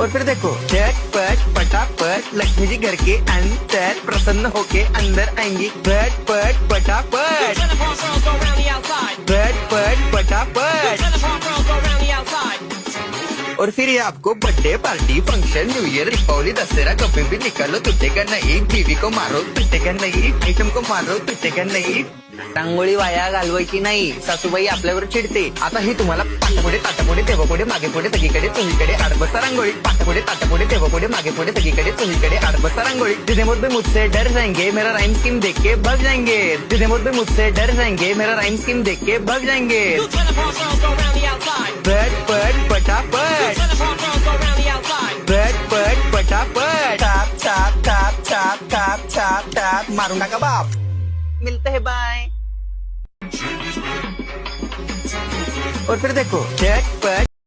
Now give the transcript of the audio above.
और फिर देखो झटपट पटापट लक्ष्मी जी घर के अंदर प्रसन्न होके अंदर आएंगी। झटपट पटापट झटपट पटापट। और फिर ये आपको birthday party function new year Deepavali Dussehra कभी भी निकालो टूटेगा नहीं। बीवी को मारो टूटेगा नहीं, आइटम को मारो टूटेगा नहीं। रांगोळी वाया घालवायची नाही, सासूबाई आपल्यावर चिडते। आता ही तुम्हाला पाठपुढे ताटापुढे तेव्हापुढे मागे पुढे सगळीकडे चोहीकडे आडबस्ता रांगोळी। पाठपुढे ताटापुढे तेव्हापुढे मागे पुढे सगळीकडे चोहीकडे आडबस्ता रांगोळी। जितने मुझसे मुझसे डर जाएंगे मेरा राइम स्कीम देख के भाग जाएंगे। जितने मुझसे मुझसे डर जाएंगे मेरा राइम स्कीम देख के भाग जाएंगे। झटपट पटापट झटपट पटापट top top top top top top top मारू नका बाप। मिलते हैं बाय। और फिर देखो झट